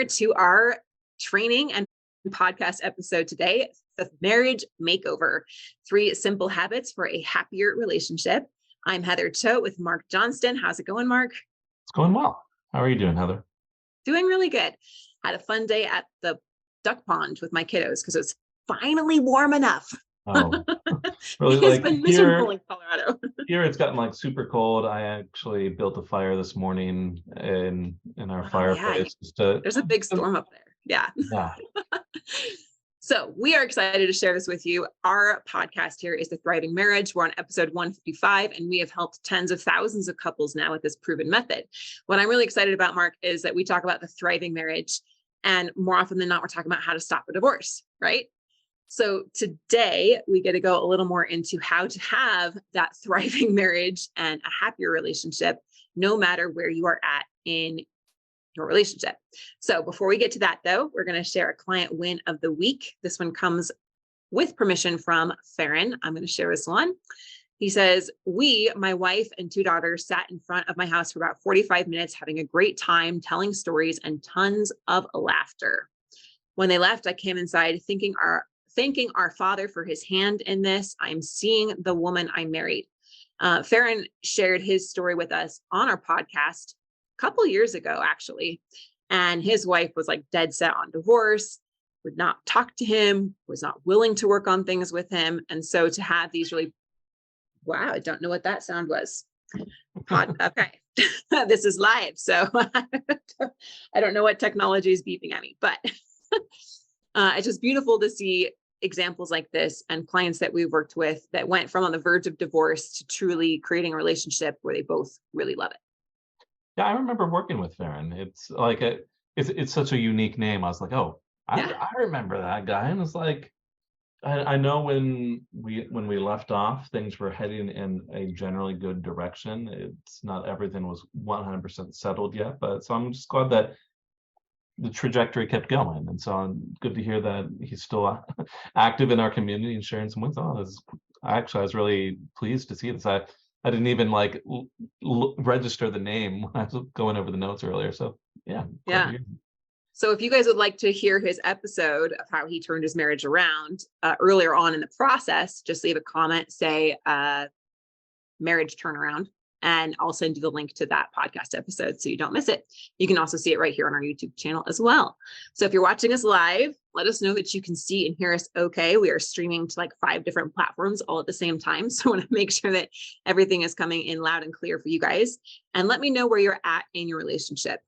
to our training and podcast episode today, the Marriage Makeover, 3 simple habits for a happier relationship. I'm Heather Choate with Marc Johnston. How's it going, Marc? It's going well. How are you doing, Heather? Doing really good. Had a fun day at the duck pond with my kiddos because it's finally warm enough. Oh, really? It's been miserable in Colorado. Here it's gotten like super cold. I actually built a fire this morning in our fireplace. There's a big storm up there. Yeah. So we are excited to share this with you. Our podcast here is The Thriving Marriage. We're on episode 155, and we have helped tens of thousands of couples now with this proven method. What I'm really excited about, Marc, is that we talk about the thriving marriage, and more often than not, we're talking about how to stop a divorce, right? So today we get to go a little more into how to have that thriving marriage and a happier relationship, no matter where you are at in your relationship. So before we get to that, though, we're going to share a client win of the week. This one comes with permission from Farron. I'm going to share this one. He says, my wife and 2 daughters, sat in front of my house for about 45 minutes, having a great time, telling stories and tons of laughter. When they left, I came inside thanking our Father for his hand in this. I'm seeing the woman I married. Farron shared his story with us on our podcast a couple years ago, actually. And his wife was like dead set on divorce, would not talk to him, was not willing to work on things with him. And so to have these really, wow, I don't know what that sound was. Okay. This is live. So I don't know what technology is beeping at me, but it's just beautiful to see examples like this and clients that we've worked with that went from on the verge of divorce to truly creating a relationship where they both really love it. Yeah, I remember working with Farron. It's like it's such a unique name. I was like, oh, I remember that guy. And it's like, I know when we left off, things were heading in a generally good direction. It's not everything was 100% settled yet, but so I'm just glad that the trajectory kept going. And so I'm good to hear that he's still active in our community and sharing some wins. I was really pleased to see this. I didn't even register the name when I was going over the notes earlier. So yeah. So if you guys would like to hear his episode of how he turned his marriage around earlier on in the process, just leave a comment, say marriage turnaround, and I'll send you the link to that podcast episode so you don't miss it. You can also see it right here on our YouTube channel as well. So if you're watching us live, let us know that you can see and hear us okay. We are streaming to like 5 different platforms all at the same time. So I want to make sure that everything is coming in loud and clear for you guys. And let me know where you're at in your relationship.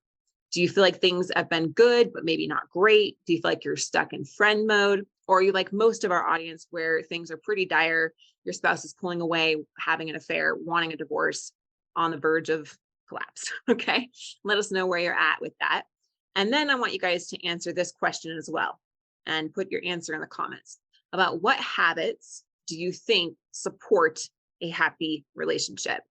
Do you feel like things have been good, but maybe not great? Do you feel like you're stuck in friend mode? Or are you like most of our audience where things are pretty dire? Your spouse is pulling away, having an affair, wanting a divorce, on the verge of collapse. Okay. Let us know where you're at with that. And then I want you guys to answer this question as well and put your answer in the comments about what habits do you think support a happy relationship?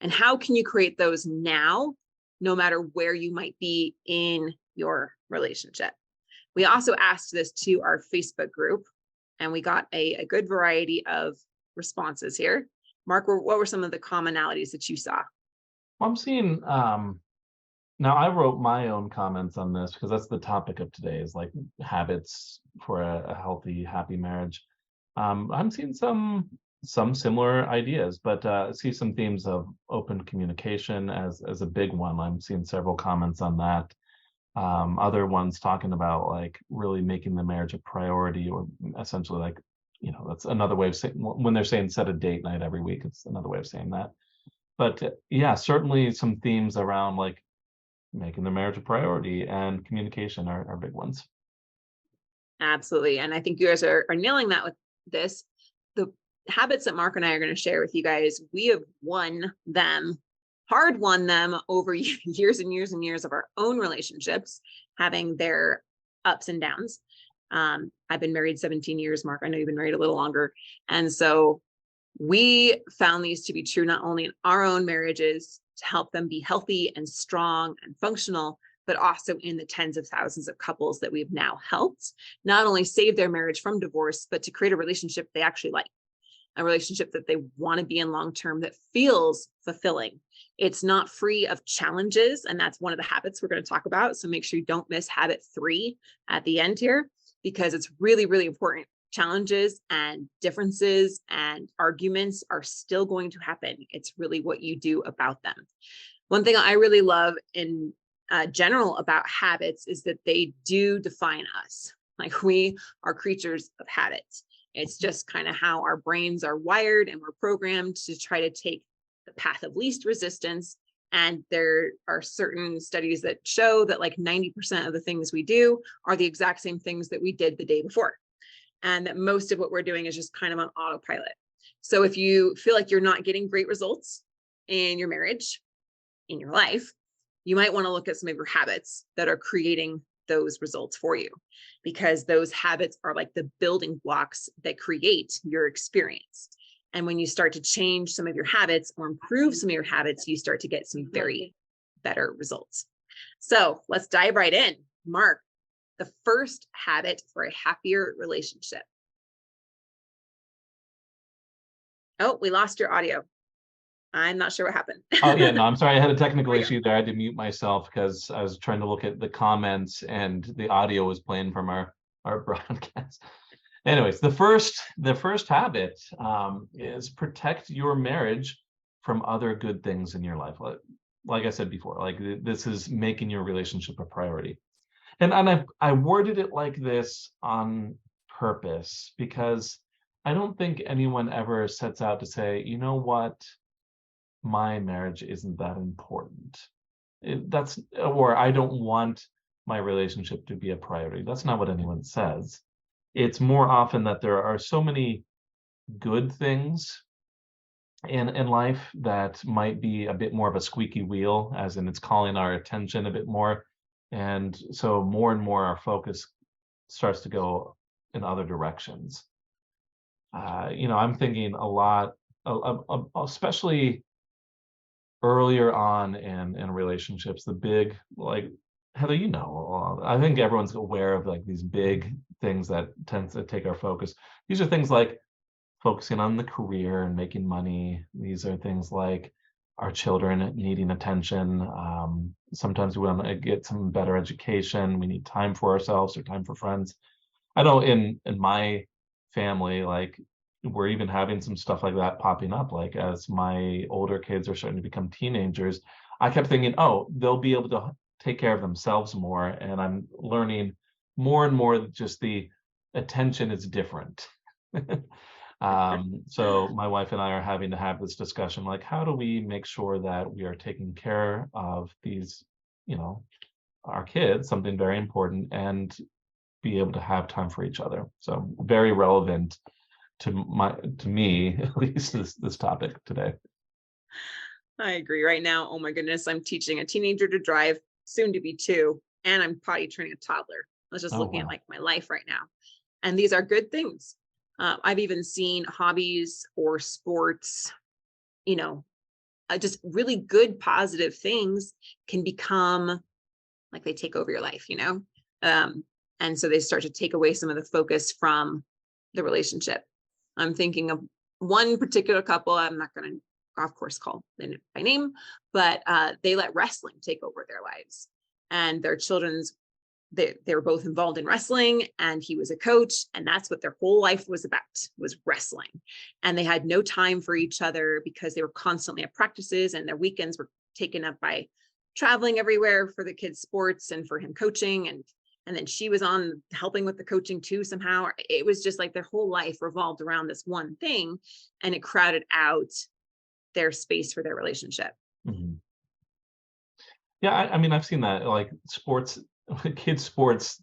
And how can you create those now, no matter where you might be in your relationship? We also asked this to our Facebook group, and we got a good variety of responses here. Marc, what were some of the commonalities that you saw? I'm seeing, now I wrote my own comments on this because that's the topic of today is like habits for a healthy, happy marriage. I'm seeing some similar ideas, but I see some themes of open communication as a big one. I'm seeing several comments on that. Other ones talking about like really making the marriage a priority, or essentially like, that's another way of saying, when they're saying set a date night every week, it's another way of saying that. But yeah, certainly some themes around like making the marriage a priority and communication are big ones. Absolutely. And I think you guys are nailing that with this. The habits that Marc and I are going to share with you guys, we have won them over years and years and years of our own relationships, having their ups and downs. I've been married 17 years, Marc. I know you've been married a little longer. And so we found these to be true, not only in our own marriages to help them be healthy and strong and functional, but also in the tens of thousands of couples that we've now helped not only save their marriage from divorce, but to create a relationship they actually like. a relationship that they want to be in long term that feels fulfilling. It's not free of challenges. And that's one of the habits we're going to talk about. So make sure you don't miss habit 3 at the end here, because it's really, really important. Challenges and differences and arguments are still going to happen. It's really what you do about them. One thing I really love in general about habits is that they do define us. Like, we are creatures of habits. It's just kind of how our brains are wired, and we're programmed to try to take the path of least resistance. And there are certain studies that show that like 90% of the things we do are the exact same things that we did the day before. And that most of what we're doing is just kind of on autopilot. So if you feel like you're not getting great results in your marriage, in your life, you might want to look at some of your habits that are creating those results for you, because those habits are like the building blocks that create your experience. And when you start to change some of your habits or improve some of your habits, you start to get some very better results. So let's dive right in. Marc, the first habit for a happier relationship. Oh, we lost your audio. I'm not sure what happened. Oh, yeah, no, I'm sorry. I had a technical issue there. I had to mute myself because I was trying to look at the comments and the audio was playing from our broadcast. Anyways, the first habit is protect your marriage from other good things in your life. Like I said before, like this is making your relationship a priority. And I worded it like this on purpose because I don't think anyone ever sets out to say, you know what, my marriage isn't that important. Or I don't want my relationship to be a priority. That's not what anyone says. It's more often that there are so many good things in life that might be a bit more of a squeaky wheel, as in it's calling our attention a bit more. And so more and more our focus starts to go in other directions. I'm thinking a lot, especially earlier on in relationships, the big, like, Heather, I think everyone's aware of like these big things that tend to take our focus. These are things like focusing on the career and making money. These are things like our children needing attention. Sometimes we want to get some better education. We need time for ourselves or time for friends. I know in my family, like, we're even having some stuff like that popping up. Like, as my older kids are starting to become teenagers, I kept thinking, oh, they'll be able to take care of themselves more. And I'm learning more and more that just the attention is different. So my wife and I are having to have this discussion, like, how do we make sure that we are taking care of these, our kids, something very important, and be able to have time for each other. So very relevant to me, at least this topic today. I agree. Right now, oh my goodness, I'm teaching a teenager to drive, soon to be 2, and I'm potty training a toddler. I was just looking at like my life right now. And these are good things. I've even seen hobbies or sports, just really good, positive things can become like they take over your life, and so they start to take away some of the focus from the relationship. I'm thinking of one particular couple. I'm not going to, of course, call them by name, but they let wrestling take over their lives, and their they were both involved in wrestling, and he was a coach, and that's what their whole life was about, was wrestling. And they had no time for each other because they were constantly at practices, and their weekends were taken up by traveling everywhere for the kids' sports and for him coaching. And then she was on helping with the coaching too somehow. It was just like their whole life revolved around this one thing, and it crowded out their space for their relationship. Mm-hmm. Yeah, I mean, I've seen that, like, sports, kids' sports,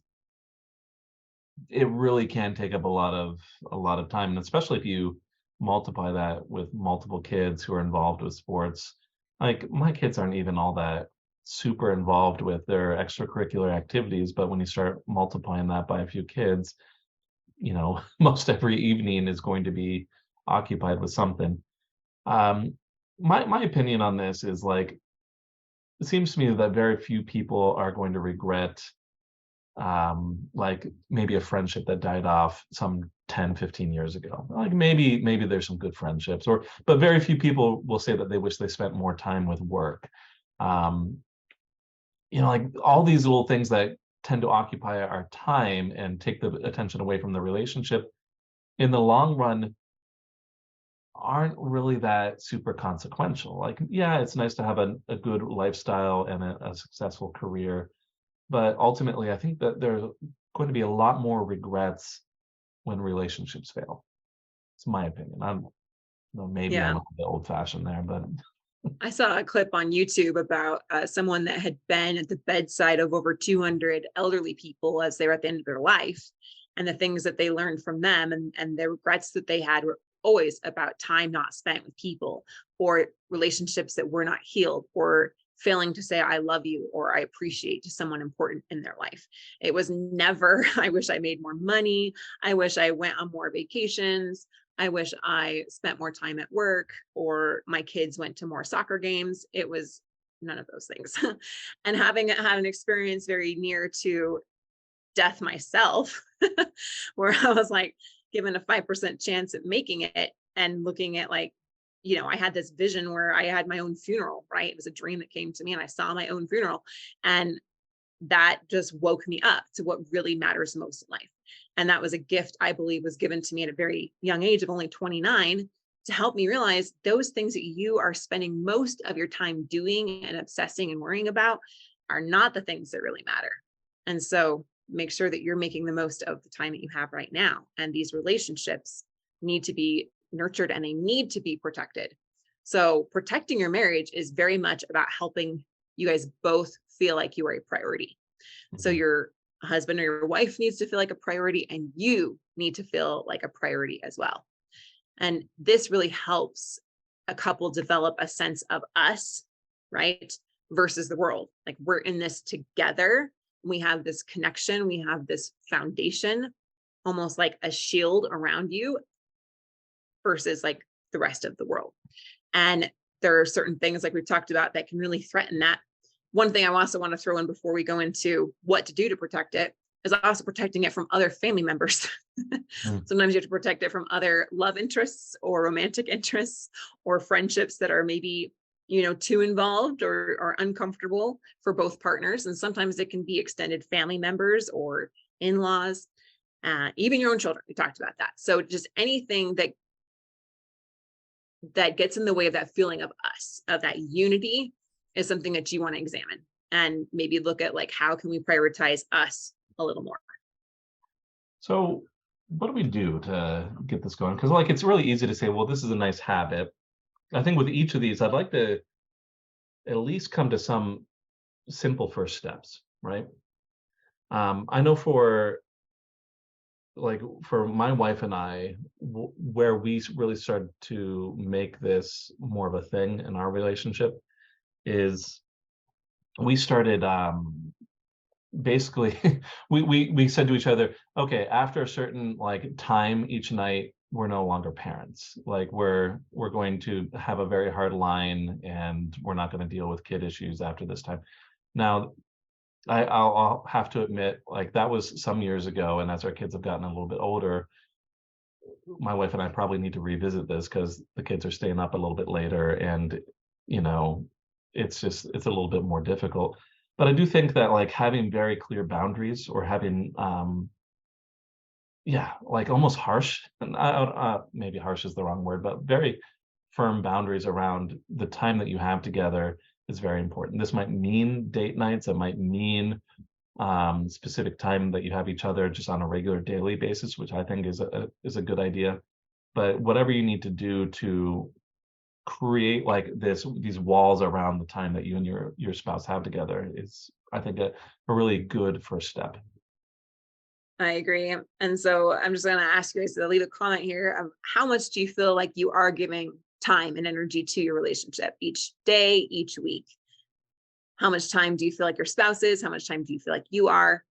it really can take up a lot of time, and especially if you multiply that with multiple kids who are involved with sports. Like, my kids aren't even all that super involved with their extracurricular activities, but when you start multiplying that by a few kids, most every evening is going to be occupied with something. My opinion on this is, like, it seems to me that very few people are going to regret like maybe a friendship that died off some 10, 15 years ago. Like maybe there's some good friendships, but very few people will say that they wish they spent more time with work. Um, like all these little things that tend to occupy our time and take the attention away from the relationship in the long run aren't really that super consequential. Like, yeah, it's nice to have a good lifestyle and a successful career, but ultimately I think that there's going to be a lot more regrets when relationships fail. It's my opinion. Maybe I'm Yeah. a bit old fashioned there, but I saw a clip on YouTube about someone that had been at the bedside of over 200 elderly people as they were at the end of their life, and the things that they learned from them, and the regrets that they had were always about time not spent with people, or relationships that were not healed, or failing to say I love you or I appreciate to someone important in their life. It was never, I wish I made more money. I wish I went on more vacations. I wish I spent more time at work, or my kids went to more soccer games. It was none of those things. And having had an experience very near to death myself, where I was like given a 5% chance at making it, and looking at like, I had this vision where I had my own funeral, right? It was a dream that came to me and I saw my own funeral. And that just woke me up to what really matters most in life. And that was a gift I believe was given to me at a very young age of only 29, to help me realize those things that you are spending most of your time doing and obsessing and worrying about are not the things that really matter. And so make sure that you're making the most of the time that you have right now. And these relationships need to be nurtured and they need to be protected. So protecting your marriage is very much about helping you guys both feel like you are a priority. So your husband or your wife needs to feel like a priority, and you need to feel like a priority as well. And this really helps a couple develop a sense of us, right? Versus the world. Like, we're in this together. We have this connection. We have this foundation, almost like a shield around you, versus like the rest of the world. And there are certain things like we've talked about that can really threaten that. One thing I also want to throw in before we go into what to do to protect it is also protecting it from other family members. Sometimes you have to protect it from other love interests or romantic interests or friendships that are maybe, too involved or uncomfortable for both partners. And sometimes it can be extended family members or in-laws, even your own children. We talked about that. So just anything that gets in the way of that feeling of us, of that unity, is something that you want to examine and maybe look at, like, how can we prioritize us a little more? So what do we do to get this going? Because like it's really easy to say, well, this is a nice habit. I think with each of these, I'd like to at least come to some simple first steps, right? I know for my wife and I, where we really started to make this more of a thing in our relationship is we started basically we said to each other, okay, after a certain like time each night, we're no longer parents. Like we're going to have a very hard line, and we're not going to deal with kid issues after this time. Now, I'll have to admit, like that was some years ago, and as our kids have gotten a little bit older, my wife and I probably need to revisit this because the kids are staying up a little bit later, and it's a little bit more difficult. But I do think that like having very clear boundaries, or having like almost harsh, and maybe harsh is the wrong word, but very firm boundaries around the time that you have together is very important. This might mean date nights. It might mean specific time that you have each other just on a regular daily basis, which I think is a good idea. But whatever you need to do to create like these walls around the time that you and your spouse have together is, I think, a really good first step. I agree. And so I'm just going to ask you guys to leave a comment here of how much do you feel like you are giving time and energy to your relationship each day, each week? How much time do you feel like your spouse is? How much time do you feel like you are?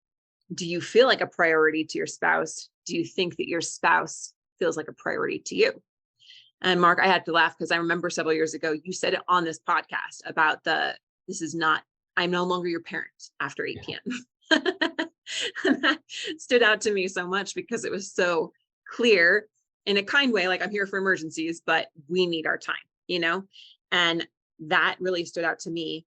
Do you feel like a priority to your spouse? Do you think that your spouse feels like a priority to you? And Marc, I had to laugh because I remember several years ago, you said it on this podcast about I'm no longer your parent after 8 p.m. And that stood out to me so much because it was so clear in a kind way, like I'm here for emergencies, but we need our time, you know? And that really stood out to me,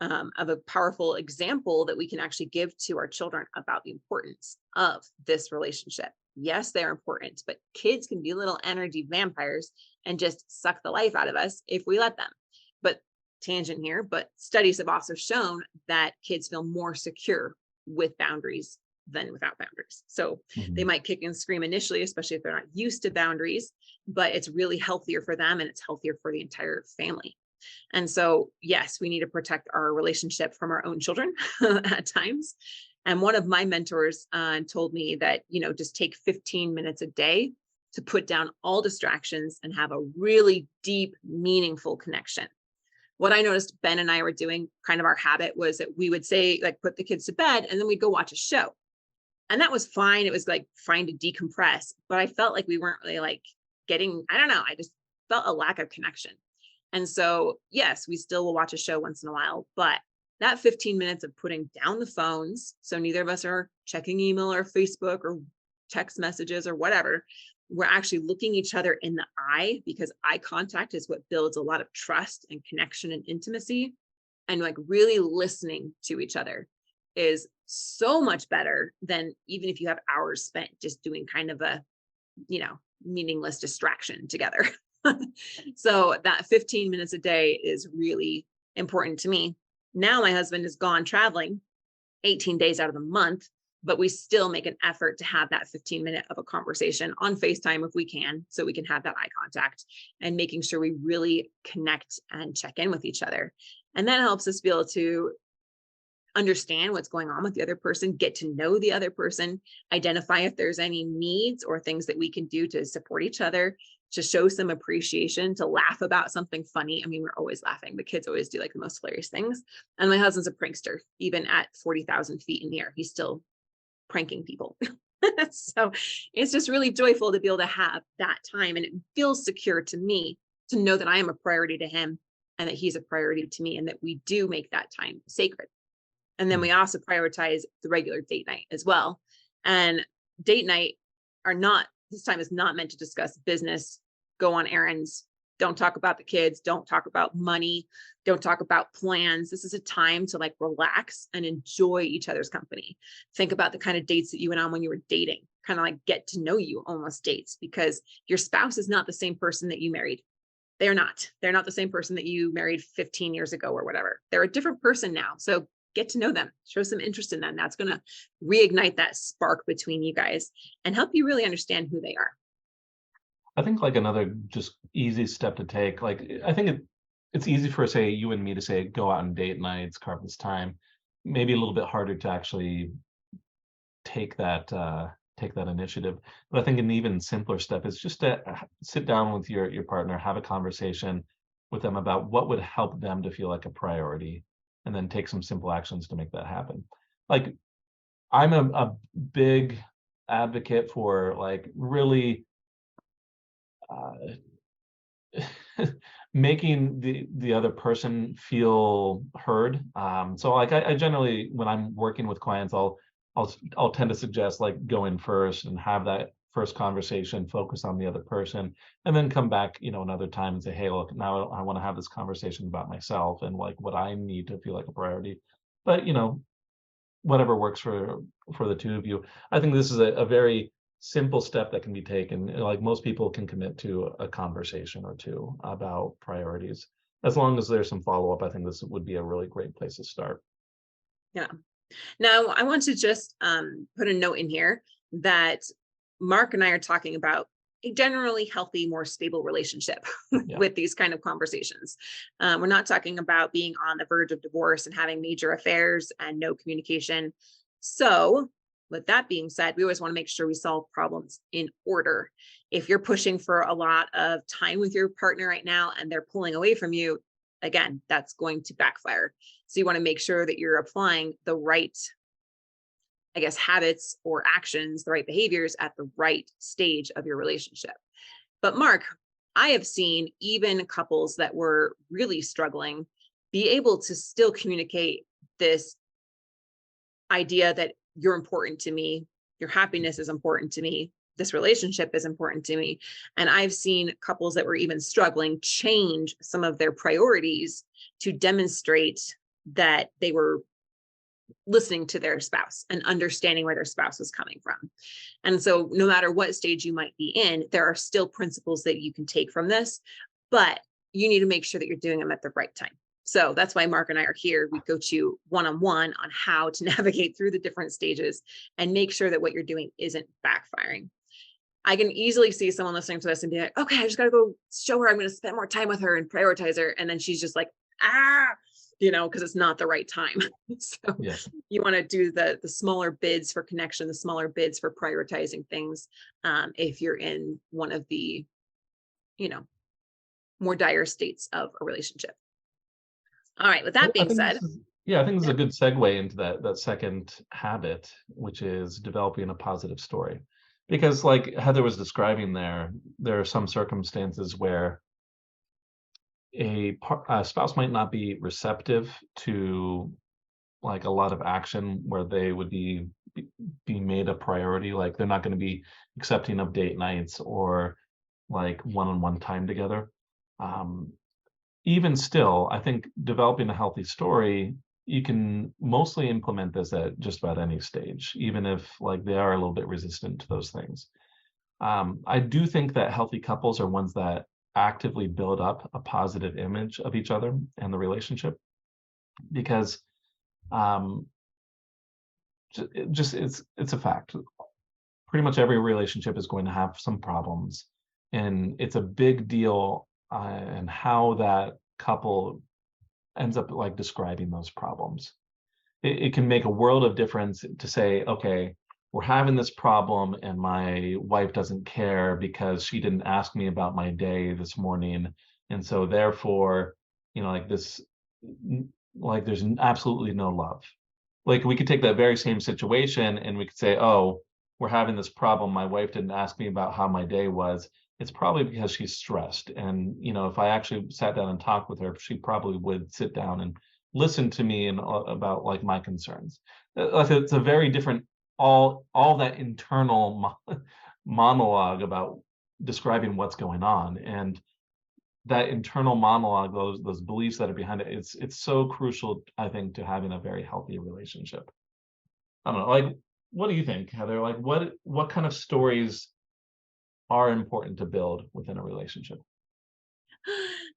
of a powerful example that we can actually give to our children about the importance of this relationship. Yes, they're important, but kids can be little energy vampires and just suck the life out of us if we let them. But tangent here, but studies have also shown that kids feel more secure with boundaries than without boundaries. So they Mhm. might kick and scream initially, especially if they're not used to boundaries, but it's really healthier for them and it's healthier for the entire family. And so, yes, we need to protect our relationship from our own children at times. And one of my mentors told me that, just take 15 minutes a day to put down all distractions and have a really deep, meaningful connection. What I noticed Ben and I were doing, kind of our habit, was that we would say, like, put the kids to bed and then we'd go watch a show. And that was fine. It was like fine to decompress, but I felt like we weren't really like getting, I don't know, I just felt a lack of connection. And so, yes, we still will watch a show once in a while, but that 15 minutes of putting down the phones, so neither of us are checking email or Facebook or text messages or whatever, we're actually looking each other in the eye, because eye contact is what builds a lot of trust and connection and intimacy. And like really listening to each other is so much better than even if you have hours spent just doing kind of a, meaningless distraction together. So that 15 minutes a day is really important to me. Now my husband is gone traveling 18 days out of the month, but we still make an effort to have that 15-minute of a conversation on FaceTime if we can, so we can have that eye contact and making sure we really connect and check in with each other. And that helps us be able to understand what's going on with the other person, get to know the other person, identify if there's any needs or things that we can do to support each other, to show some appreciation, to laugh about something funny. I mean, we're always laughing. The kids always do like the most hilarious things. And my husband's a prankster. Even at 40,000 feet in the air, he's still pranking people. So it's just really joyful to be able to have that time. And it feels secure to me to know that I am a priority to him and that he's a priority to me, and that we do make that time sacred. And then we also prioritize the regular date night as well. And date night this time is not meant to discuss business, go on errands, don't talk about the kids, don't talk about money, don't talk about plans. This is a time to like relax and enjoy each other's company. Think about the kind of dates that you went on when you were dating, kind of like get to know you almost dates, because your spouse is not the same person that you married. They're not the same person that you married 15 years ago or whatever. They're a different person now. So get to know them, show some interest in them. That's going to reignite that spark between you guys and help you really understand who they are. I think like another just easy step to take, like I think it's easy for say you and me to say go out and date nights, carve this time. Maybe a little bit harder to actually take that initiative. But I think an even simpler step is just to sit down with your partner, have a conversation with them about what would help them to feel like a priority, and then take some simple actions to make that happen. Like I'm a big advocate for like really making the other person feel heard. So like I generally, when I'm working with clients, I'll tend to suggest like go in first and have that first conversation, focus on the other person, and then come back, another time and say, hey, look, now I want to have this conversation about myself and like what I need to feel like a priority. But whatever works for the two of you. I think this is a very simple step that can be taken. Like most people can commit to a conversation or two about priorities. As long as there's some follow-up, I think this would be a really great place to start. Yeah. Now, I want to just put a note in here that Marc and I are talking about a generally healthy, more stable relationship Yeah. with these kind of conversations. We're not talking about being on the verge of divorce and having major affairs and no communication. So, with that being said, we always want to make sure we solve problems in order. If you're pushing for a lot of time with your partner right now and they're pulling away from you, again, that's going to backfire. So you want to make sure that you're applying the right, I guess, habits or actions, the right behaviors at the right stage of your relationship. But Marc, I have seen even couples that were really struggling be able to still communicate this idea that you're important to me. Your happiness is important to me. This relationship is important to me. And I've seen couples that were even struggling change some of their priorities to demonstrate that they were listening to their spouse and understanding where their spouse was coming from. And so no matter what stage you might be in, there are still principles that you can take from this, but you need to make sure that you're doing them at the right time. So that's why Marc and I are here. We coach you one-on-one on how to navigate through the different stages and make sure that what you're doing isn't backfiring. I can easily see someone listening to this and be like, okay, I just got to go show her I'm going to spend more time with her and prioritize her. And then she's just like, because it's not the right time. So you want to do the smaller bids for connection, the smaller bids for prioritizing things. If you're in one of the, more dire states of a relationship. All right. With that being said. I think this is a good segue into that second habit, which is developing a positive story. Because like Heather was describing there are some circumstances where a spouse might not be receptive to like a lot of action where they would be made a priority. Like they're not going to be accepting of date nights or like one-on-one time together. Even still, I think developing a healthy story, you can mostly implement this at just about any stage, even if like they are a little bit resistant to those things. I do think that healthy couples are ones that actively build up a positive image of each other and the relationship, because it's a fact. Pretty much every relationship is going to have some problems, and it's a big deal and how that couple ends up like describing those problems. It can make a world of difference to say, okay, we're having this problem and my wife doesn't care because she didn't ask me about my day this morning. And so therefore, like this, like there's absolutely no love. Like we could take that very same situation and we could say, oh, we're having this problem. My wife didn't ask me about how my day was. It's probably because she's stressed. And, if I actually sat down and talked with her, she probably would sit down and listen to me and about like my concerns. It's a very different, all that internal monologue about describing what's going on. And that internal monologue, those beliefs that are behind it, it's so crucial, I think, to having a very healthy relationship. I don't know, like, what do you think, Heather? Like, what kind of stories are important to build within a relationship?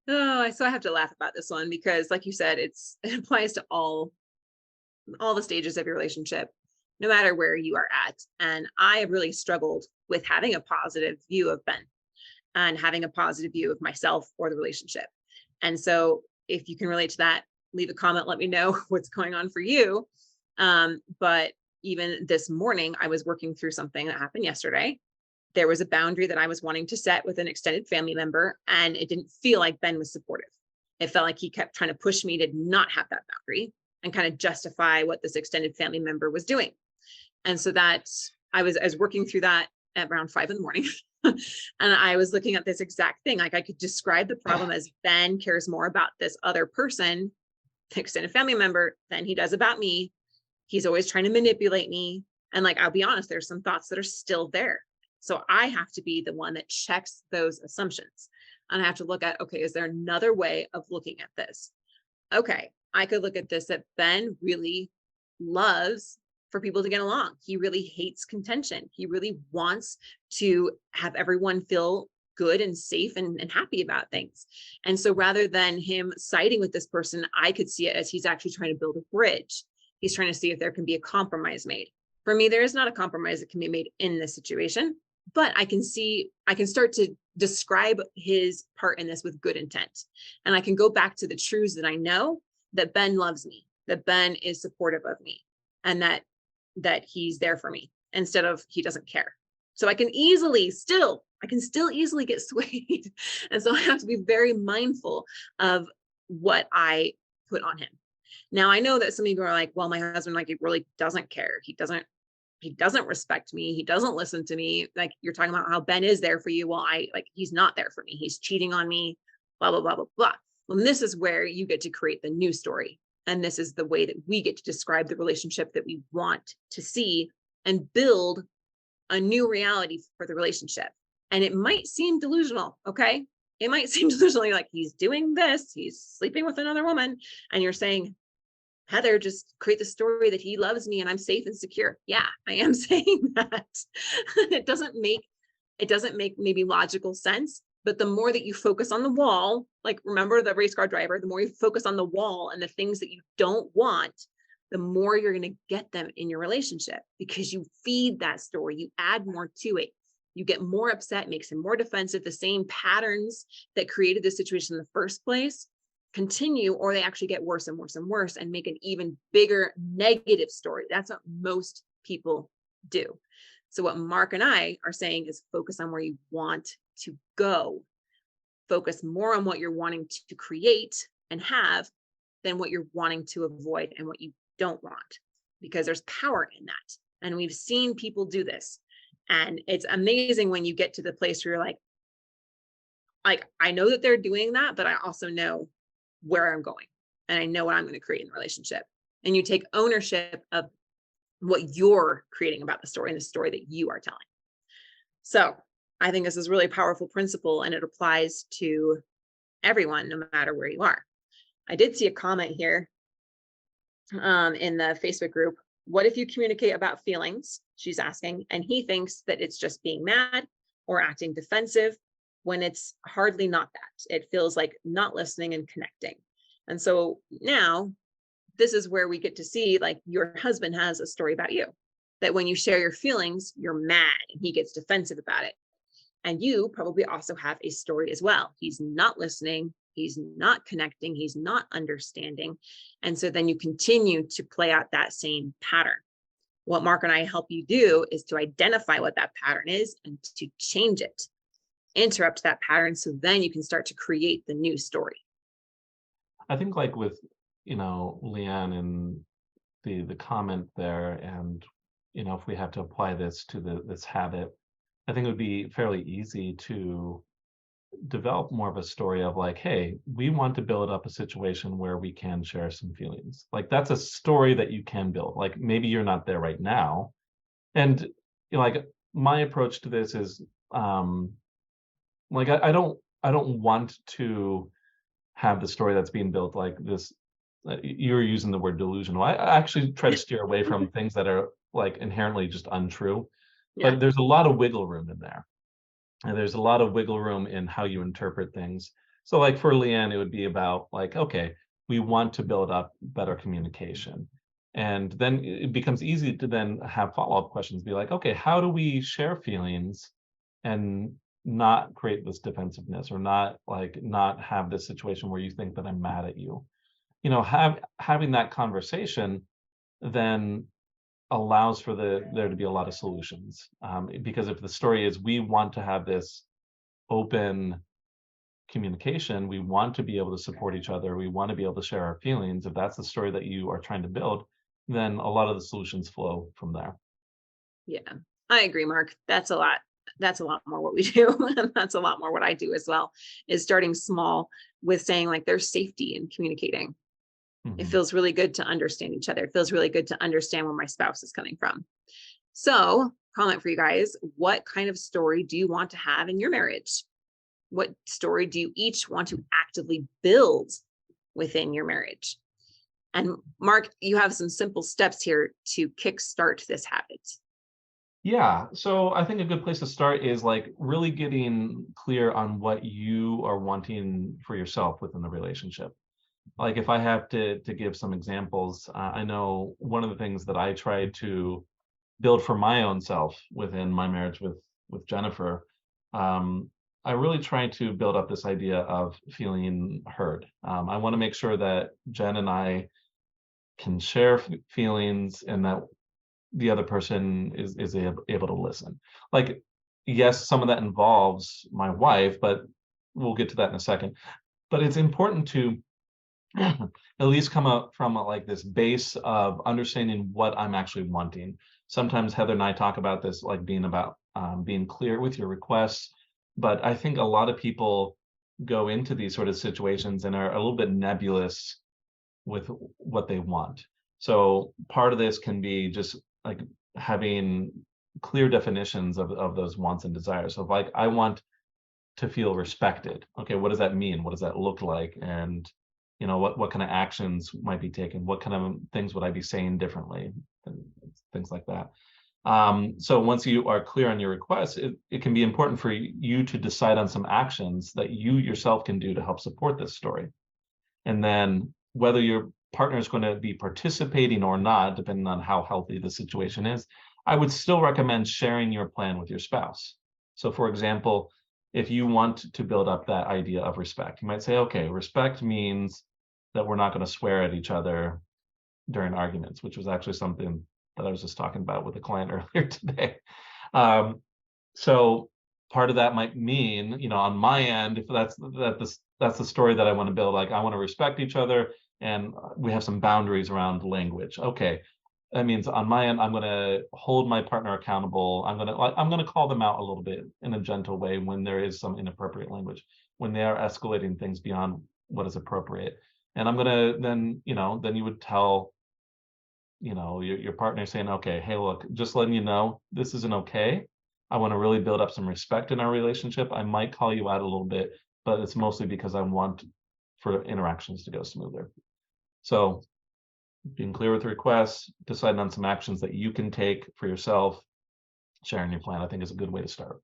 Oh, so I have to laugh about this one because, like you said, it applies to all the stages of your relationship, no matter where you are at. And I have really struggled with having a positive view of Ben and having a positive view of myself or the relationship. And so if you can relate to that, leave a comment, let me know what's going on for you. But even this morning, I was working through something that happened yesterday. There was a boundary that I was wanting to set with an extended family member, and it didn't feel like Ben was supportive. It felt like he kept trying to push me to not have that boundary and kind of justify what this extended family member was doing. And so I was working through that at around 5 a.m. and I was looking at this exact thing. Like I could describe the problem as Ben cares more about this other person, the extended family member, than he does about me. He's always trying to manipulate me. And like, I'll be honest, there's some thoughts that are still there. So I have to be the one that checks those assumptions. And I have to look at, okay, is there another way of looking at this? Okay, I could look at this that Ben really loves for people to get along. He really hates contention. He really wants to have everyone feel good and safe and happy about things. And so rather than him siding with this person, I could see it as he's actually trying to build a bridge. He's trying to see if there can be a compromise made. For me, there is not a compromise that can be made in this situation, but I can start to describe his part in this with good intent. And I can go back to the truths that I know, that Ben loves me, that Ben is supportive of me, and that he's there for me instead of he doesn't care. So I can still easily get swayed. And so I have to be very mindful of what I put on him. Now I know that some of you are like, well, my husband, like, he really doesn't care. He doesn't respect me. He doesn't listen to me. Like, you're talking about how Ben is there for you. Well, he's not there for me. He's cheating on me, blah, blah, blah, blah, blah. Well, this is where you get to create the new story. And this is the way that we get to describe the relationship that we want to see and build a new reality for the relationship. And it might seem delusional, okay? It might seem delusional. You're like, he's doing this, he's sleeping with another woman. And you're saying, Heather, just create the story that he loves me and I'm safe and secure. Yeah, I am saying that. It doesn't make maybe logical sense, but the more that you focus on the wall, like remember the race car driver, the more you focus on the wall and the things that you don't want, the more you're going to get them in your relationship, because you feed that story, you add more to it. You get more upset, makes him more defensive. The same patterns that created this situation in the first place continue, or they actually get worse and worse and worse and make an even bigger negative story. That's what most people do. So what Marc and I are saying is focus on where you want to go. Focus more on what you're wanting to create and have than what you're wanting to avoid and what you don't want, because there's power in that. And we've seen people do this. And it's amazing when you get to the place where you're like, I know that they're doing that, but I also know where I'm going and I know what I'm going to create in the relationship. And you take ownership of what you're creating about the story and the story that you are telling. So I think this is really a powerful principle, and it applies to everyone, no matter where you are. I did see a comment here in the Facebook group. What if you communicate about feelings? She's asking, and he thinks that it's just being mad or acting defensive, when it's hardly not that. It feels like not listening and connecting. And so now this is where we get to see, like, your husband has a story about you, that when you share your feelings, you're mad and he gets defensive about it. And you probably also have a story as well. He's not listening. He's not connecting. He's not understanding. And so then you continue to play out that same pattern. What Marc and I help you do is to identify what that pattern is and to change it, interrupt that pattern, so then you can start to create the new story. I think, like with, Leanne and the comment there, and, if we have to apply this to this habit, I think it would be fairly easy to develop more of a story of like, hey, we want to build up a situation where we can share some feelings. Like, that's a story that you can build. Like, maybe you're not there right now. And like, my approach to this is like, I don't want to have the story that's being built like this. You're using the word delusional. I actually try to steer away from things that are like inherently just untrue. Yeah. But there's a lot of wiggle room in there. And there's a lot of wiggle room in how you interpret things. So like for Leanne, it would be about like, okay, we want to build up better communication. And then it becomes easy to then have follow-up questions, be like, okay, how do we share feelings and not create this defensiveness, or not have this situation where you think that I'm mad at you? Having that conversation then allows for there to be a lot of solutions, because if the story is we want to have this open communication, we want to be able to support each other, we want to be able to share our feelings, if that's the story that you are trying to build, then a lot of the solutions flow from there. Yeah, I agree, Marc. That's a lot more what we do. And that's a lot more what I do as well, is starting small with saying, like, there's safety in communicating. It feels really good to understand each other. It feels really good to understand where my spouse is coming from. So, comment for you guys. What kind of story do you want to have in your marriage? What story do you each want to actively build within your marriage? And Marc, you have some simple steps here to kickstart this habit. Yeah, so I think a good place to start is like really getting clear on what you are wanting for yourself within the relationship. Like, if I have to give some examples, I know one of the things that I tried to build for my own self within my marriage with Jennifer, I really tried to build up this idea of feeling heard. I want to make sure that Jen and I can share feelings, and that the other person is able to listen. Like, yes, some of that involves my wife, but we'll get to that in a second. But it's important to at least come up from like this base of understanding what I'm actually wanting. Sometimes Heather and I talk about this, like being about being clear with your requests, but I think a lot of people go into these sort of situations and are a little bit nebulous with what they want. So part of this can be just like having clear definitions of those wants and desires. So if like I want to feel respected, okay, what does that mean? What does that look like? And what kind of actions might be taken? What kind of things would I be saying differently? And things like that. So once you are clear on your requests, it can be important for you to decide on some actions that you yourself can do to help support this story. And then whether your partner is going to be participating or not, depending on how healthy the situation is, I would still recommend sharing your plan with your spouse. So for example, if you want to build up that idea of respect, you might say, okay, respect means that we're not going to swear at each other during arguments, which was actually something that I was just talking about with a client earlier today. So part of that might mean, on my end, if that's the story that I want to build, like I want to respect each other and we have some boundaries around language. Okay, that means on my end, I'm going to hold my partner accountable. I'm going to call them out a little bit in a gentle way when there is some inappropriate language, when they are escalating things beyond what is appropriate. And I'm going to then you would tell your partner saying, okay, hey, look, just letting you know, this isn't okay. I want to really build up some respect in our relationship. I might call you out a little bit, but it's mostly because I want for interactions to go smoother. So being clear with requests, deciding on some actions that you can take for yourself, sharing your plan, I think is a good way to start.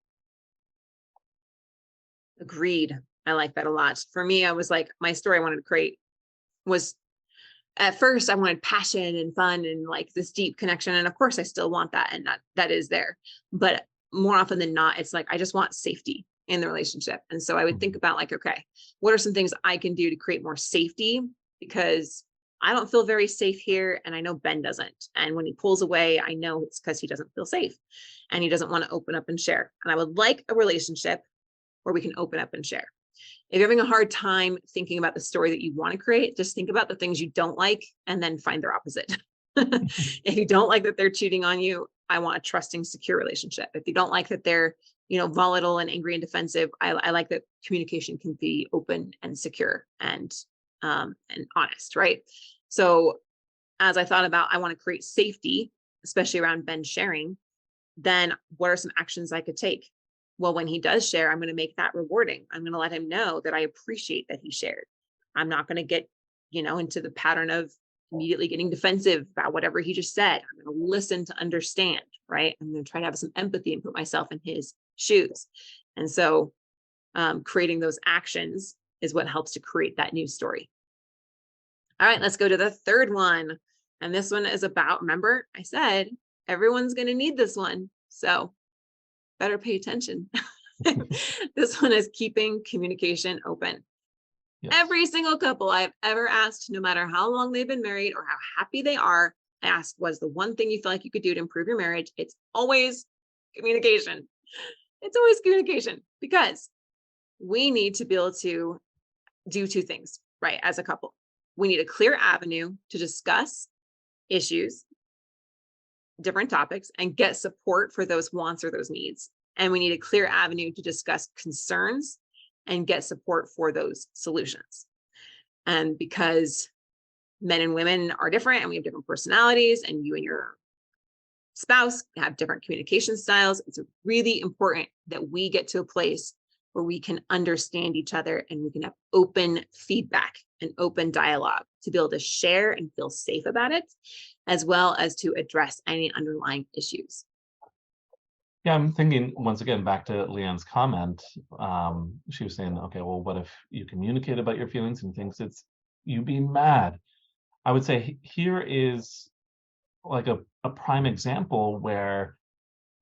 Agreed. I like that a lot. For me, I was like, my story I wanted to create was, at first I wanted passion and fun and like this deep connection. And of course I still want that. And that is there. But more often than not, it's like, I just want safety in the relationship. And so I would think about like, okay, what are some things I can do to create more safety? Because I don't feel very safe here. And I know Ben doesn't. And when he pulls away, I know it's because he doesn't feel safe and he doesn't want to open up and share. And I would like a relationship where we can open up and share. If you're having a hard time thinking about the story that you want to create, just think about the things you don't like and then find their opposite. If you don't like that they're cheating on you, I want a trusting, secure relationship. If you don't like that they're, volatile and angry and defensive, I like that communication can be open and secure and honest, right? So as I thought about, I want to create safety, especially around Ben sharing, then what are some actions I could take? Well, when he does share, I'm going to make that rewarding. I'm going to let him know that I appreciate that he shared. I'm not going to get, into the pattern of immediately getting defensive about whatever he just said. I'm going to listen to understand, right? I'm going to try to have some empathy and put myself in his shoes. And so creating those actions is what helps to create that new story. All right, let's go to the third one. And this one is about, remember, I said, everyone's going to need this one. So better pay attention. This one is keeping communication open. Yes. Every single couple I've ever asked, no matter how long they've been married or how happy they are, I asked, was the one thing you feel like you could do to improve your marriage? It's always communication. It's always communication, because we need to be able to do two things, right? As a couple, we need a clear avenue to discuss issues, different topics, and get support for those wants or those needs. And we need a clear avenue to discuss concerns and get support for those solutions. And because men and women are different and we have different personalities, and you and your spouse have different communication styles, it's really important that we get to a place where we can understand each other and we can have open feedback and open dialogue to be able to share and feel safe about it, as well as to address any underlying issues. Yeah, I'm thinking once again back to Leanne's comment. She was saying, okay, well, what if you communicate about your feelings and thinks it's you being mad? I would say here is like a prime example where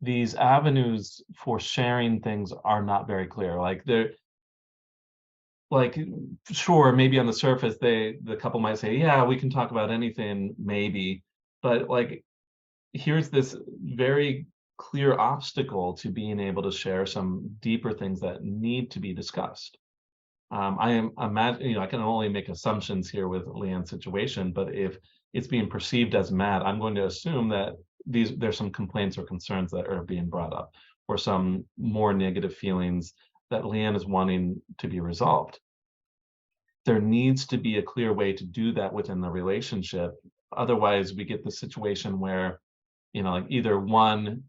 these avenues for sharing things are not very clear. Like they're like, sure, maybe on the surface, the couple might say, yeah, we can talk about anything, maybe, but like, here's this very clear obstacle to being able to share some deeper things that need to be discussed. I imagine, I can only make assumptions here with Leanne's situation, but if it's being perceived as mad, I'm going to assume that there's some complaints or concerns that are being brought up, or some more negative feelings that Leanne is wanting to be resolved. there needs to be a clear way to do that within the relationship. Otherwise, we get the situation where, like either one,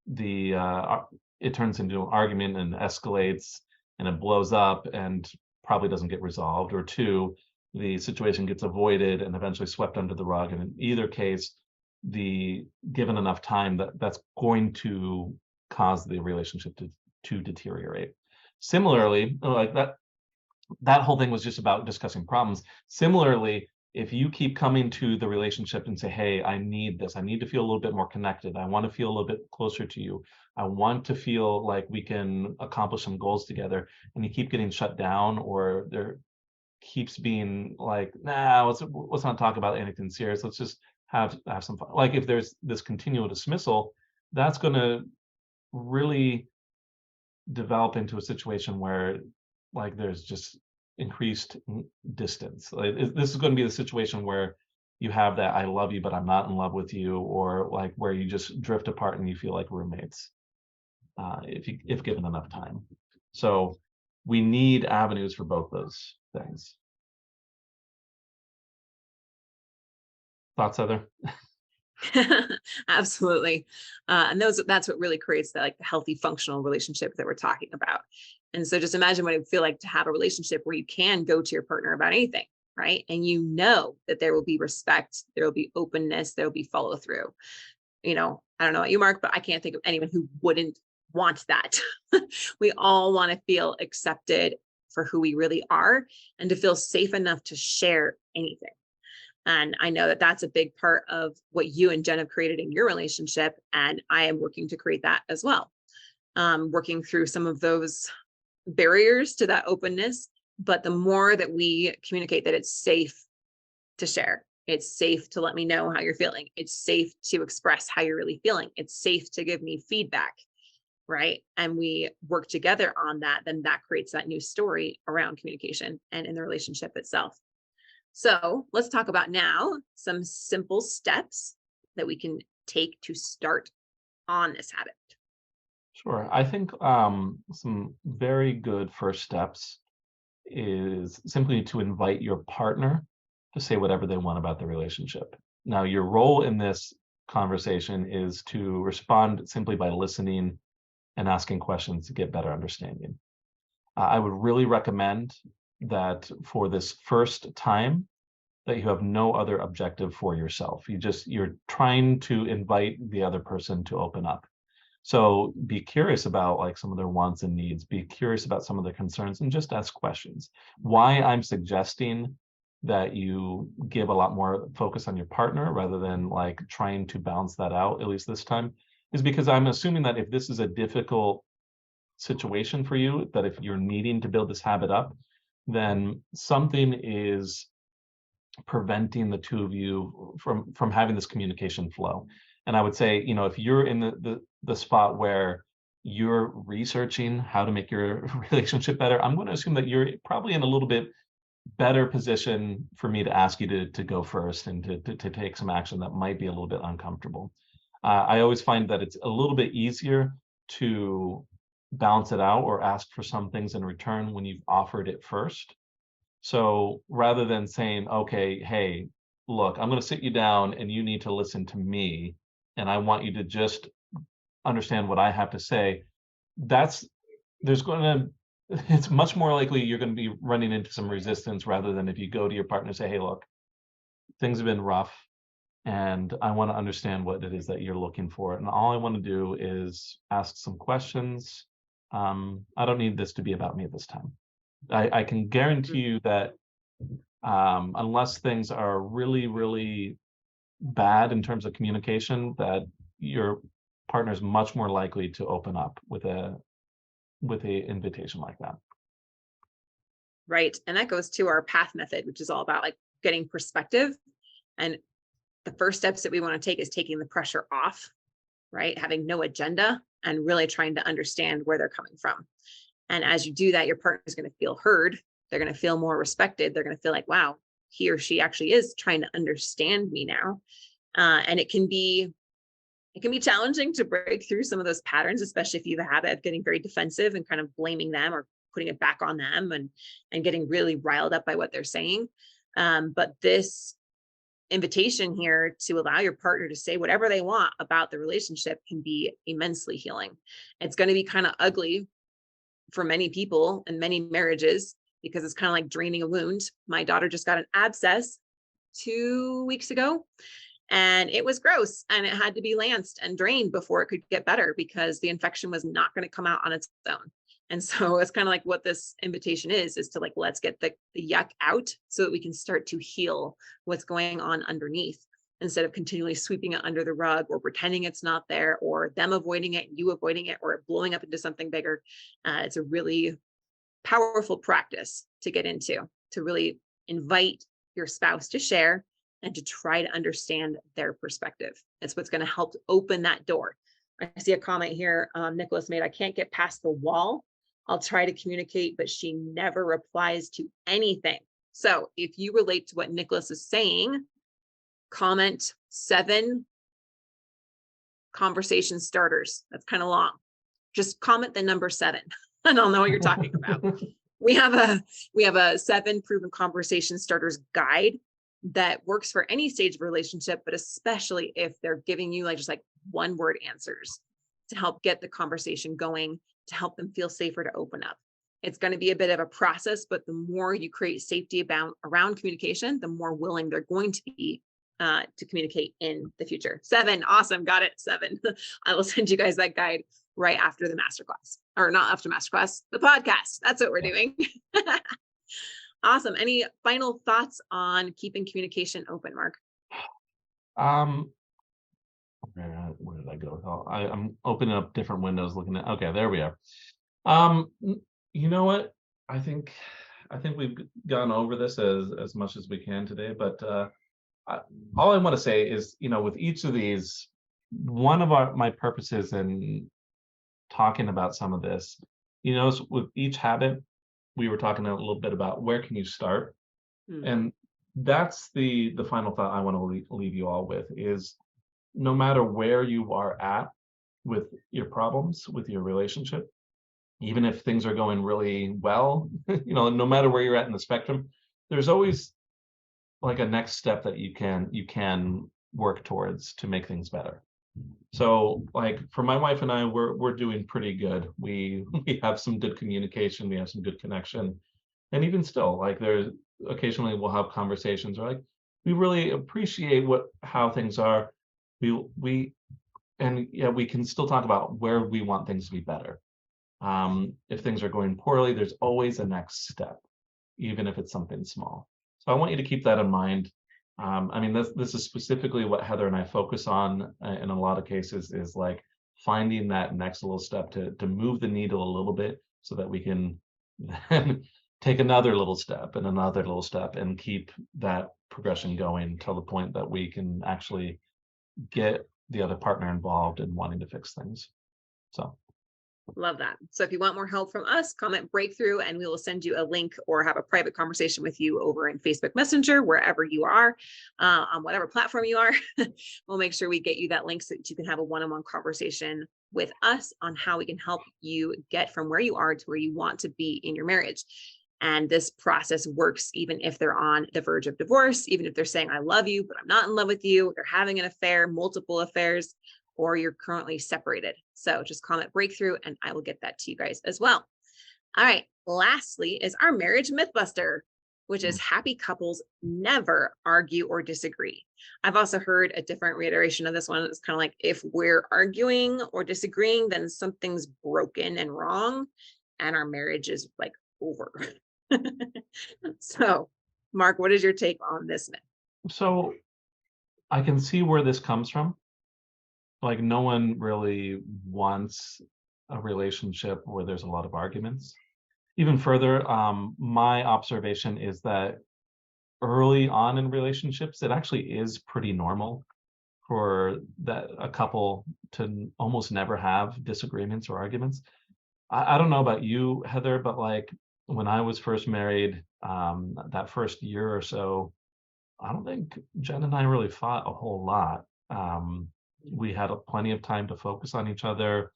it turns into an argument and escalates and it blows up and probably doesn't get resolved, or two, the situation gets avoided and eventually swept under the rug. And in either case, given enough time, that's going to cause the relationship to deteriorate. Similarly, like that whole thing was just about discussing problems. Similarly, if you keep coming to the relationship and say, hey, I need this, I need to feel a little bit more connected, I want to feel a little bit closer to you, I want to feel like we can accomplish some goals together, and you keep getting shut down, or there keeps being like, nah, let's not talk about anything serious, let's just have some fun. Like if there's this continual dismissal, that's going to really develop into a situation where like there's just increased distance. Like, this is going to be the situation where you have that I love you but I'm not in love with you, or like where you just drift apart and you feel like roommates, if given enough time. So we need avenues for both those things. Thoughts, Heather? Absolutely. And that's what really creates that like the healthy functional relationship that we're talking about. And so just imagine what it would feel like to have a relationship where you can go to your partner about anything, right? And you know that there will be respect, there will be openness, there will be follow through. I don't know about you, Mark, but I can't think of anyone who wouldn't want that. We all want to feel accepted for who we really are and to feel safe enough to share anything. And I know that that's a big part of what you and Jen have created in your relationship. And I am working to create that as well. Working through some of those barriers to that openness. But the more that we communicate that it's safe to share, it's safe to let me know how you're feeling, it's safe to express how you're really feeling, it's safe to give me feedback, right? And we work together on that, then that creates that new story around communication and in the relationship itself. So let's talk about now some simple steps that we can take to start on this habit. Sure. I think some very good first steps is simply to invite your partner to say whatever they want about the relationship. Now, your role in this conversation is to respond simply by listening and asking questions to get better understanding. I would really recommend that for this first time, that you have no other objective for yourself. You're trying to invite the other person to open up. So be curious about like some of their wants and needs, be curious about some of their concerns, and just ask questions. Why I'm suggesting that you give a lot more focus on your partner rather than like trying to balance that out, at least this time, is because I'm assuming that if this is a difficult situation for you, that if you're needing to build this habit up, then something is preventing the two of you from having this communication flow. And I would say, if you're in the spot where you're researching how to make your relationship better, I'm going to assume that you're probably in a little bit better position for me to ask you to go first and to take some action that might be a little bit uncomfortable. I always find that it's a little bit easier to balance it out or ask for some things in return when you've offered it first. So rather than saying, okay, hey, look, I'm going to sit you down and you need to listen to me, and I want you to just understand what I have to say, it's much more likely you're going to be running into some resistance rather than if you go to your partner and say, hey, look, things have been rough and I want to understand what it is that you're looking for. And all I want to do is ask some questions. I don't need this to be about me this time. I can guarantee you that unless things are really, really bad in terms of communication, that your partner is much more likely to open up with a invitation like that. Right. And that goes to our path method, which is all about like getting perspective. And the first steps that we want to take is taking the pressure off, right? Having no agenda and really trying to understand where they're coming from. And as you do that, your partner is going to feel heard. They're going to feel more respected. They're going to feel like, wow, he or she actually is trying to understand me now. And it can be challenging to break through some of those patterns, especially if you have a habit of getting very defensive and kind of blaming them or putting it back on them and getting really riled up by what they're saying. But this invitation here to allow your partner to say whatever they want about the relationship can be immensely healing. It's going to be kind of ugly for many people and many marriages because it's kind of like draining a wound. My daughter just got an abscess 2 weeks ago, and it was gross, and it had to be lanced and drained before it could get better because the infection was not going to come out on its own. And so it's kind of like what this invitation is to like, let's get the yuck out so that we can start to heal what's going on underneath, instead of continually sweeping it under the rug or pretending it's not there, or them avoiding it, you avoiding it, or it blowing up into something bigger. It's a really powerful practice to get into, to really invite your spouse to share and to try to understand their perspective. It's what's going to help open that door. I see a comment here Nicholas made, I can't get past the wall. I'll try to communicate, but she never replies to anything. So if you relate to what Nicholas is saying, comment 7 conversation starters. That's kind of long. Just comment the number 7 and I'll know what you're talking about. We have a 7 proven conversation starters guide that works for any stage of relationship, but especially if they're giving you just like 1-word answers to help get the conversation going, to help them feel safer to open up. It's going to be a bit of a process, but the more you create safety around communication, the more willing they're going to be to communicate in the future. 7, awesome, got it, 7. I will send you guys that guide right after the masterclass, or not after masterclass, the podcast. That's what we're doing. Awesome. Any final thoughts on keeping communication open, Marc? Where did I go? I'm opening up different windows, looking at. Okay, there we are. You know what? I think we've gone over this as much as we can today. But all I want to say is, with each of these, one of my purposes in talking about some of this, with each habit, we were talking a little bit about where can you start, and that's the final thought I want to leave you all with is, no matter where you are at with your problems, with your relationship, even if things are going really well, no matter where you're at in the spectrum, there's always like a next step that you can work towards to make things better. So like for my wife and I, we're doing pretty good. We have some good communication, we have some good connection. And even still, like there's occasionally we'll have conversations where like we really appreciate how things are. We can still talk about where we want things to be better. If things are going poorly, there's always a next step, even if it's something small. So I want you to keep that in mind. This is specifically what Heather and I focus on in a lot of cases, is like finding that next little step to move the needle a little bit so that we can then take another little step and another little step and keep that progression going till the point that we can actually get the other partner involved in wanting to fix things. So love that. So if you want more help from us, comment breakthrough and we will send you a link or have a private conversation with you over in Facebook Messenger, wherever you are, on whatever platform you are. We'll make sure we get you that link so that you can have a one-on-one conversation with us on how we can help you get from where you are to where you want to be in your marriage. And this process works even if they're on the verge of divorce, even if they're saying, I love you, but I'm not in love with you, they're having an affair, multiple affairs, or you're currently separated. So just comment breakthrough and I will get that to you guys as well. All right. Lastly is our marriage mythbuster, which is happy couples never argue or disagree. I've also heard a different reiteration of this one. It's kind of like, if we're arguing or disagreeing, then something's broken and wrong and our marriage is like over. So Marc, what is your take on this myth? So I can see where this comes from. Like no one really wants a relationship where there's a lot of arguments. Even further, my observation is that early on in relationships, it actually is pretty normal for a couple to almost never have disagreements or arguments. I don't know about you, Heather, but like when I was first married, that first year or so, I don't think Jen and I really fought a whole lot. We had plenty of time to focus on each other.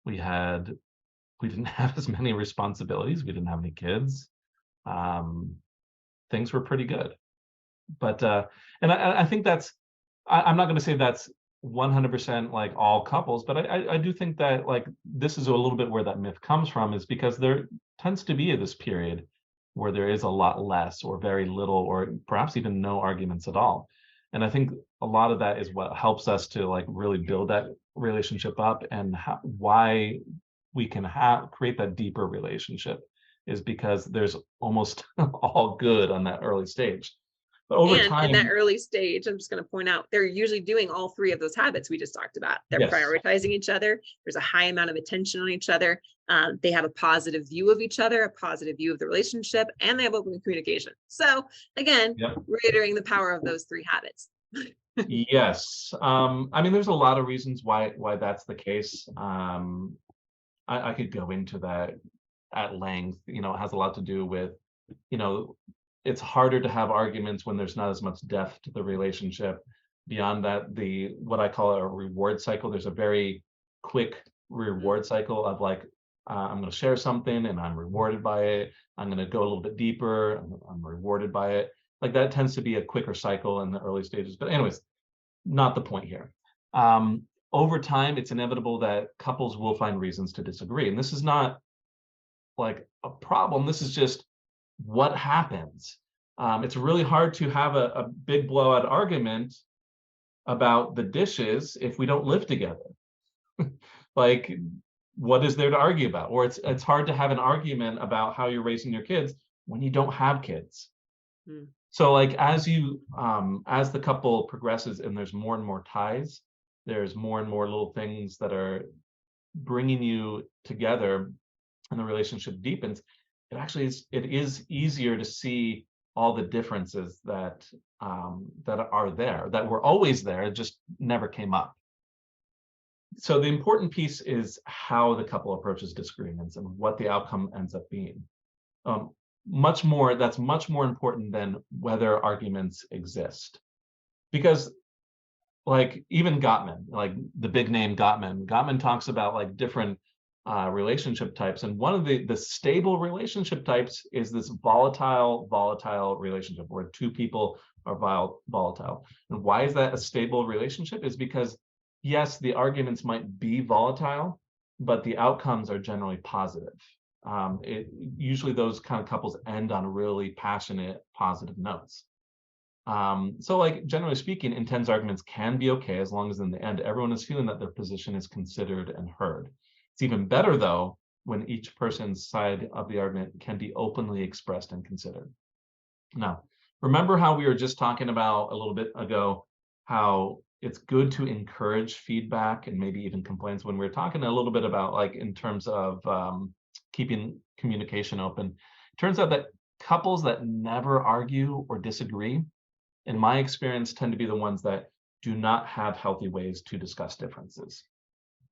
We had we didn't have as many responsibilities. We didn't have any kids. Things were pretty good. But and I think I'm not going to say that's 100% like all couples, but I do think that like this is a little bit where that myth comes from, is because there tends to be this period where there is a lot less or very little or perhaps even no arguments at all. And I think a lot of that is what helps us to like really build that relationship up, and why we can create that deeper relationship is because there's almost all good on that early stage. But over And time, in that early stage, I'm just going to point out, they're usually doing all three of those habits we just talked about. They're yes, prioritizing each other. There's a high amount of attention on each other. They have a positive view of each other, a positive view of the relationship, and they have open communication. So again, yep. reiterating the power of those three habits. Yes. I mean, there's a lot of reasons why that's the case. I could go into that at length. You know, it has a lot to do with, you know, it's harder to have arguments when there's not as much depth to the relationship. Beyond that, what I call a reward cycle. There's a very quick reward cycle of like, I'm going to share something and I'm rewarded by it. I'm going to go a little bit deeper. I'm rewarded by it. Like that tends to be a quicker cycle in the early stages. But anyways, not the point here. Over time, it's inevitable that couples will find reasons to disagree. And this is not like a problem. This is just what happens. It's really hard to have a big blowout argument about the dishes if we don't live together. Like, what is there to argue about? Or it's hard to have an argument about how you're raising your kids when you don't have kids. So like as the couple progresses and there's more and more ties, there's more and more little things that are bringing you together and the relationship deepens, it is easier to see all the differences that are there, that were always there, it just never came up. So the important piece is how the couple approaches disagreements and what the outcome ends up being. That's much more important than whether arguments exist. Because like even Gottman, like the big name Gottman talks about like different relationship types. And one of the stable relationship types is this volatile relationship where two people are volatile. And why is that a stable relationship? Is because yes, the arguments might be volatile, but the outcomes are generally positive. Usually those kind of couples end on really passionate, positive notes. So like generally speaking, intense arguments can be okay as long as in the end, everyone is feeling that their position is considered and heard. It's even better though, when each person's side of the argument can be openly expressed and considered. Now, remember how we were just talking about a little bit ago, how it's good to encourage feedback and maybe even complaints, when we were talking a little bit about like in terms of keeping communication open. It turns out that couples that never argue or disagree, in my experience, tend to be the ones that do not have healthy ways to discuss differences.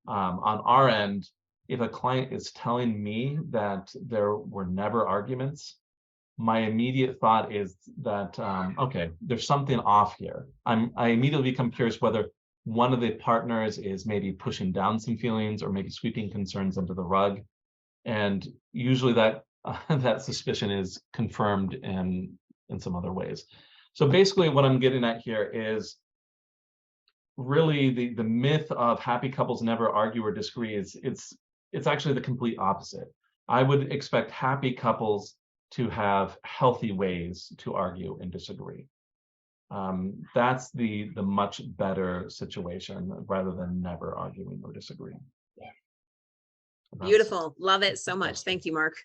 On our end, if a client is telling me that there were never arguments, my immediate thought is that, okay, there's something off here. I immediately become curious whether one of the partners is maybe pushing down some feelings or maybe sweeping concerns under the rug. And usually that suspicion is confirmed in some other ways. So basically what I'm getting at here is really the myth of happy couples never argue or disagree it's actually the complete opposite. I would expect happy couples to have healthy ways to argue and disagree. That's the much better situation rather than never arguing or disagreeing. Beautiful. Love it so much. Thank you, Marc.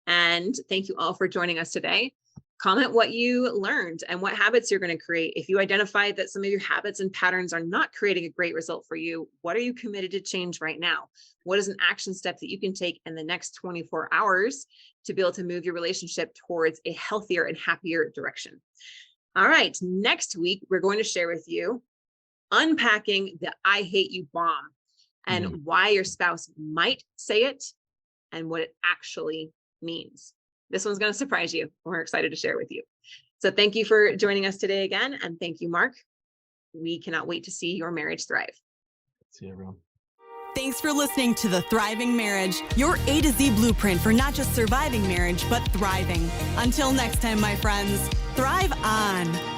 And thank you all for joining us today. Comment what you learned and what habits you're going to create. If you identified that some of your habits and patterns are not creating a great result for you, what are you committed to change right now? What is an action step that you can take in the next 24 hours to be able to move your relationship towards a healthier and happier direction? All right. Next week, we're going to share with you unpacking the I hate you bomb and why your spouse might say it and what it actually means. This one's going to surprise you. We're excited to share with you. So thank you for joining us today again. And thank you, Marc. We cannot wait to see your marriage thrive. See you, everyone. Thanks for listening to The Thriving Marriage, your A to Z blueprint for not just surviving marriage, but thriving. Until next time, my friends, thrive on.